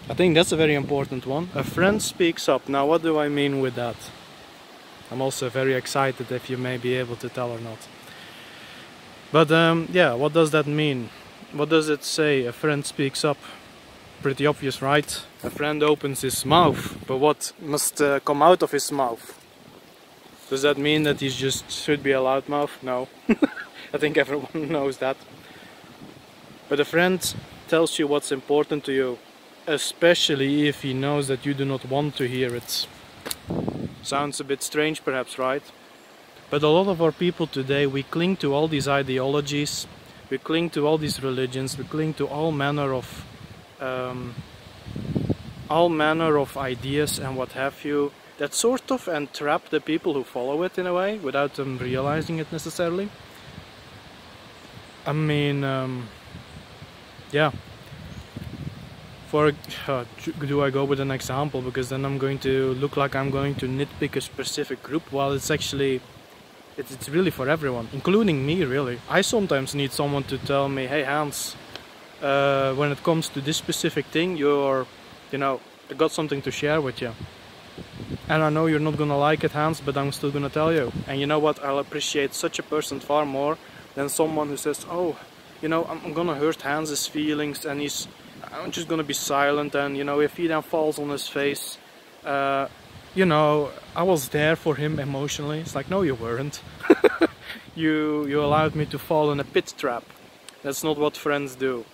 I think that's a very important one. A friend speaks up. Now, what do I mean with that? I'm also very excited if you may be able to tell or not. But yeah, what does that mean? What does it say? A friend speaks up. Pretty obvious, right? A friend opens his mouth, but what must come out of his mouth? Does that mean that he just should be a loudmouth? No. I think everyone knows that. But a friend tells you what's important to you, especially if he knows that you do not want to hear it. Sounds a bit strange perhaps, right? But a lot of our people today, we cling to all these ideologies, we cling to all these religions, we cling to all manner of ideas and what have you, that sort of entrap the people who follow it in a way, without them realizing it necessarily. I mean, yeah. Do I go with an example? Because then I'm going to look like I'm going to nitpick a specific group, while it's actually, it's really for everyone, including me, really. I sometimes need someone to tell me, hey Hans, when it comes to this specific thing, I got something to share with you. And I know you're not gonna like it, Hans, but I'm still gonna tell you. And you know what? I'll appreciate such a person far more than someone who says, oh, I'm gonna hurt Hans's feelings and I'm just gonna be silent, and if he then falls on his face, I was there for him emotionally. It's like, no, you weren't. You allowed me to fall in a pit trap. That's not what friends do.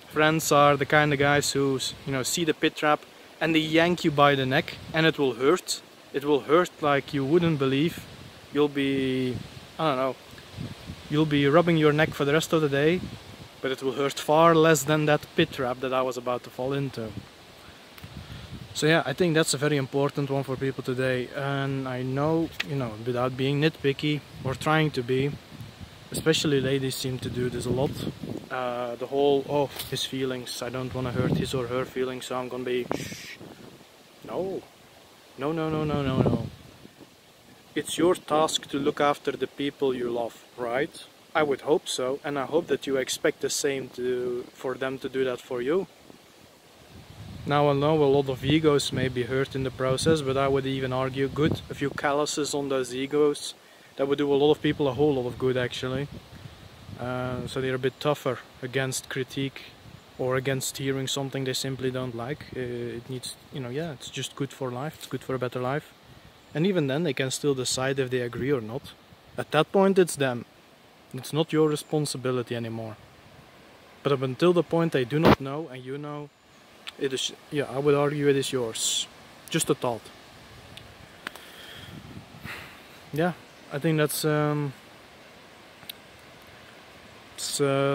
Friends are the kind of guys who, see the pit trap and they yank you by the neck, and it will hurt. It will hurt like you wouldn't believe. You'll be, I don't know, you'll be rubbing your neck for the rest of the day, but it will hurt far less than that pit trap that I was about to fall into. So yeah, I think that's a very important one for people today. And I know, without being nitpicky or trying to be, especially ladies seem to do this a lot. The whole, oh, his feelings, I don't want to hurt his or her feelings, so I'm gonna be shh. No. No. It's your task to look after the people you love, right? I would hope so, and I hope that you expect the same for them to do that for you. Now I know a lot of egos may be hurt in the process, but I would even argue a few calluses on those egos, that would do a lot of people a whole lot of good actually. So they're a bit tougher against critique or against hearing something they simply don't like. It needs, it's just good for life, it's good for a better life. And even then they can still decide if they agree or not. At that point it's them. It's not your responsibility anymore. But up until the point they do not know and you know, it is, I would argue it is yours. Just a thought. Yeah, I think that's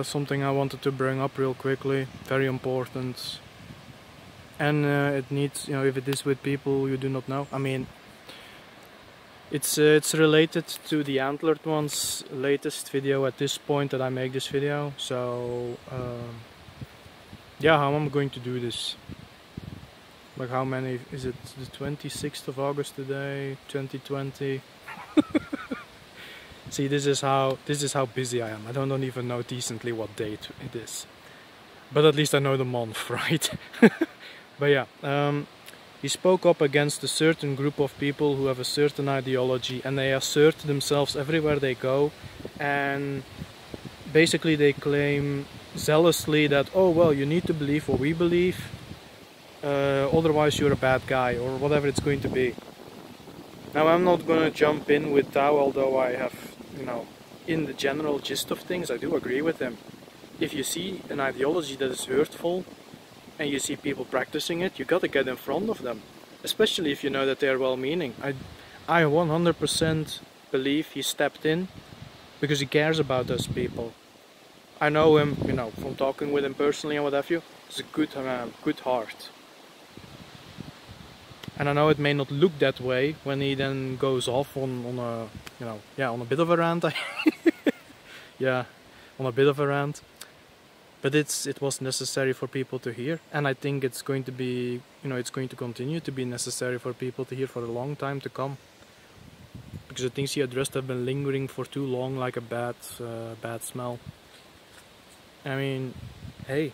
something I wanted to bring up real quickly. Very important. And it needs, if it is with people you do not know. I mean, it's related to the Antlered one's latest video at this point that I make this video. So yeah, how am I going to do this? Like, how many is it? The 26th of August today, 2020. See, this is how busy I am. I don't even know decently what date it is, but at least I know the month, right? But yeah, he spoke up against a certain group of people who have a certain ideology, and they assert themselves everywhere they go, and basically they claim zealously that, oh well, you need to believe what we believe, otherwise you're a bad guy, or whatever it's going to be. Now I'm not gonna jump in with Tao, although I have, in the general gist of things, I do agree with him. If you see an ideology that is hurtful, and you see people practicing it, you gotta get in front of them. Especially if you know that they're well-meaning. I 100% believe he stepped in because he cares about those people. I know him, from talking with him personally and what have you. He's a good man, good heart. And I know it may not look that way when he then goes off on a bit of a rant. Yeah, on a bit of a rant. But it was necessary for people to hear, and I think it's going to be, it's going to continue to be necessary for people to hear for a long time to come. Because the things he addressed have been lingering for too long, like a bad smell. I mean, hey,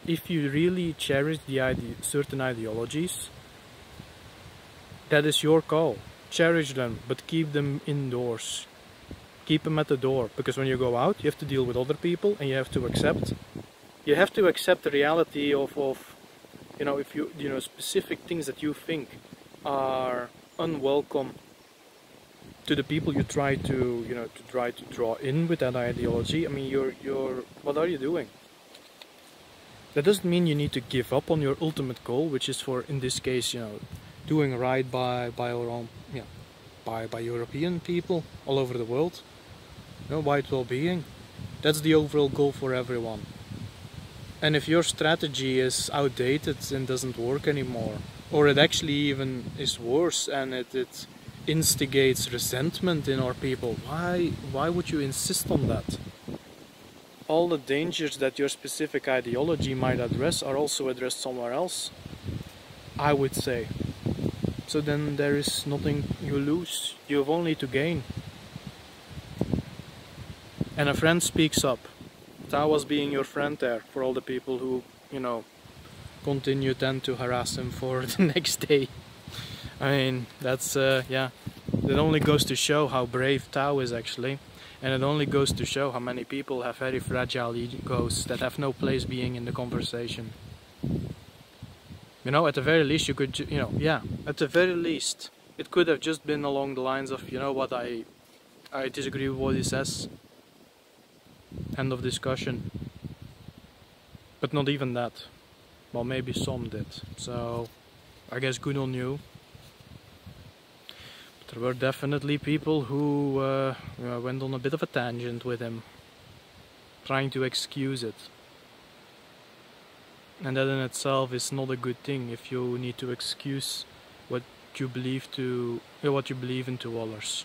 if you really cherish the certain ideologies, that is your call. Cherish them, but keep them indoors. Keep them at the door, because when you go out, you have to deal with other people, and you have to accept. You have to accept the reality of you know, if you know, specific things that you think are unwelcome to the people you try to, you know, to try to draw in with that ideology. I mean, what are you doing? That doesn't mean you need to give up on your ultimate goal, which is, for, in this case, you know, doing right by our own, yeah, by European people all over the world. You know, white well-being. That's the overall goal for everyone. And if your strategy is outdated and doesn't work anymore, or it actually even is worse and it instigates resentment in our people, why would you insist on that? All the dangers that your specific ideology might address are also addressed somewhere else, I would say. So then there is nothing you lose, you have only to gain. And a friend speaks up. Tao was being your friend there for all the people who, you know, continue then to harass him for the next day. I mean, that's, yeah, that only goes to show how brave Tao is actually. And it only goes to show how many people have very fragile egos that have no place being in the conversation. You know, at the very least you could, you know, yeah, at the very least, it could have just been along the lines of, you know what, I disagree with what he says. End of discussion. But not even that. Well, maybe some did. So, I guess good on you. But there were definitely people who went on a bit of a tangent with him, trying to excuse it. And that in itself is not a good thing if you need to excuse what you believe into others.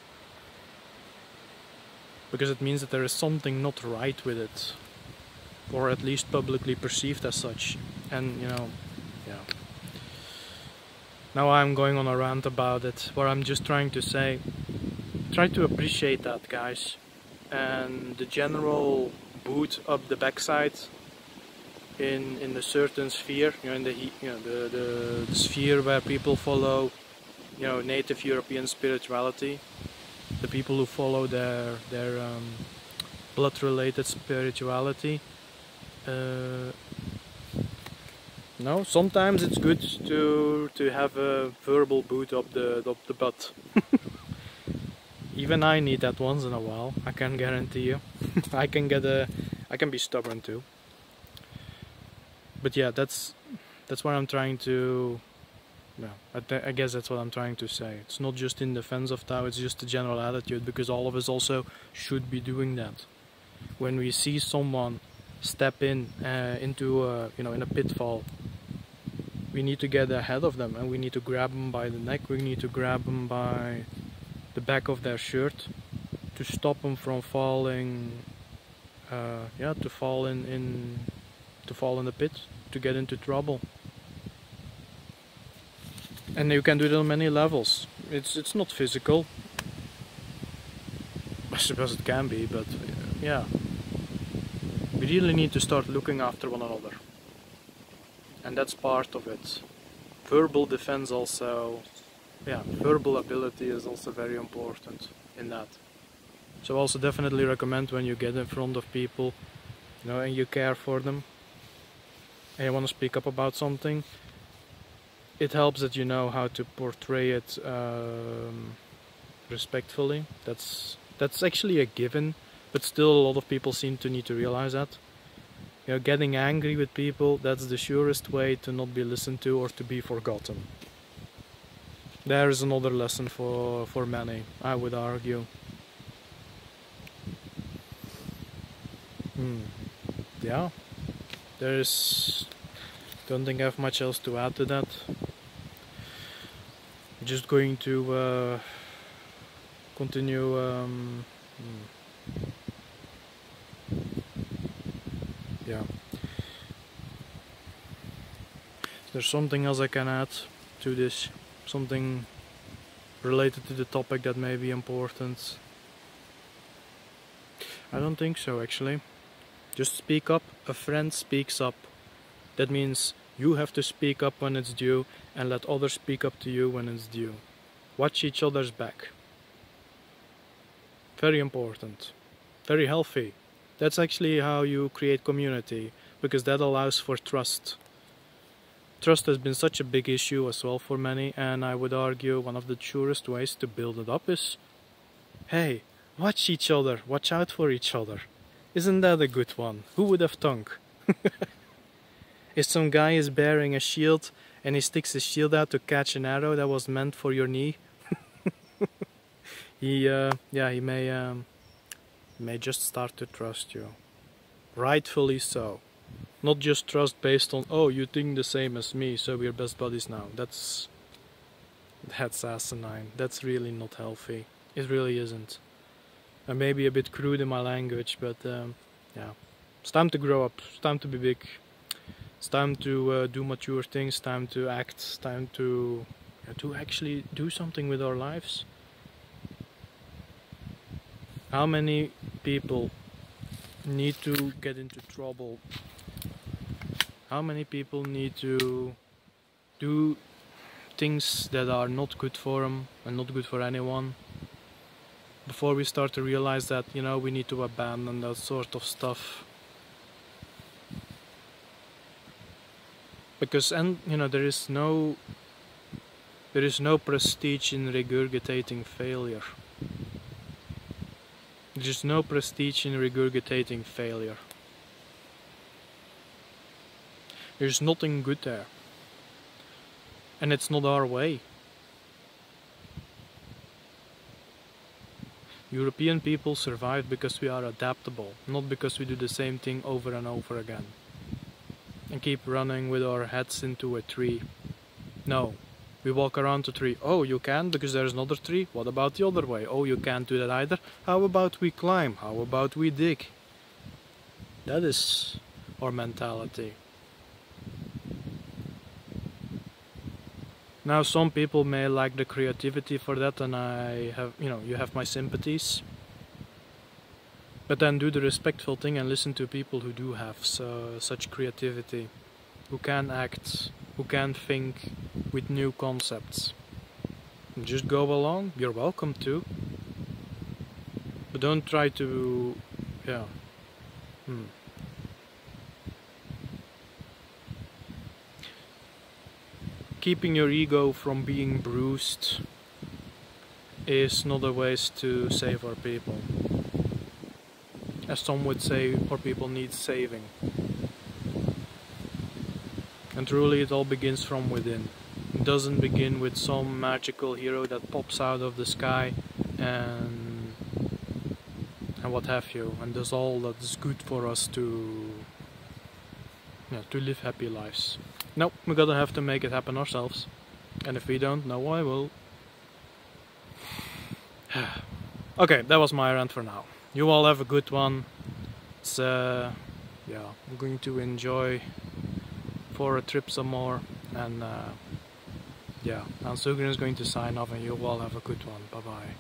Because it means that there is something not right with it, or at least publicly perceived as such. And you know, yeah. Now I'm going on a rant about it, where I'm just trying to say, try to appreciate that, guys. And the general boot up the backside in the certain sphere, you know, in the sphere where people follow, you know, native European spirituality. The people who follow their blood-related spirituality. No, sometimes it's good to have a verbal boot up the butt. Even I need that once in a while. I can guarantee you. I can be stubborn too. But yeah, that's what I'm trying to. Yeah, I guess that's what I'm trying to say. It's not just in defense of Tao, it's just a general attitude, because all of us also should be doing that. When we see someone step into you know, in a pitfall, we need to get ahead of them, and we need to grab them by the neck. We need to grab them by the back of their shirt to stop them from falling. Yeah, to fall in the pit, to get into trouble. And you can do it on many levels. It's not physical. I suppose it can be, but yeah. We really need to start looking after one another. And that's part of it. Verbal defense also, yeah, verbal ability is also very important in that. So I also definitely recommend, when you get in front of people, you know, and you care for them, and you want to speak up about something, it helps that you know how to portray it respectfully. That's actually a given, but still a lot of people seem to need to realize that. You know, getting angry with people, that's the surest way to not be listened to or to be forgotten. There is another lesson for many, I would argue. Yeah, don't think I have much else to add to that. Just going to continue. Yeah. There's something else I can add to this, something related to the topic that may be important. I don't think so, actually. Just speak up. A friend speaks up. That means you have to speak up when it's due and let others speak up to you when it's due. Watch each other's back. Very important. Very healthy. That's actually how you create community, because that allows for trust. Trust has been such a big issue as well for many, and I would argue one of the surest ways to build it up is, hey, watch each other, watch out for each other. Isn't that a good one? Who would have thunk? If some guy is bearing a shield and he sticks his shield out to catch an arrow that was meant for your knee, he may just start to trust you. Rightfully so. Not just trust based on, oh, you think the same as me, so we're best buddies now. That's asinine. That's really not healthy. It really isn't. I may be a bit crude in my language, but yeah. It's time to grow up. It's time to be big. It's time to do mature things. It's time to act. It's time to actually do something with our lives. How many people need to get into trouble? How many people need to do things that are not good for them and not good for anyone before we start to realize that, you know, we need to abandon that sort of stuff? Because, and you know, there is no prestige in regurgitating failure. There's no prestige in regurgitating failure. There's nothing good there. And it's not our way. European people survive because we are adaptable, not because we do the same thing over and over again and keep running with our heads into a tree. No, we walk around the tree. Oh, you can because there's another tree? What about the other way? Oh, you can't do that either? How about we climb? How about we dig? That is our mentality. Now, some people may lack the creativity for that, and I have, you have my sympathies. But then do the respectful thing and listen to people who do have such creativity, who can act, who can think with new concepts. And just go along, you're welcome to. But don't try to, Keeping your ego from being bruised is not a way to save our people. As some would say, our people need saving. And truly it all begins from within. It doesn't begin with some magical hero that pops out of the sky and what have you, and does all that is good for us to live happy lives. No, we're gonna have to make it happen ourselves. And if we don't, no I will. Okay, that was my rant for now. You all have a good one. It's I'm going to enjoy for a trip some more, and Hans Sugren is going to sign off, and you all have a good one. Bye bye.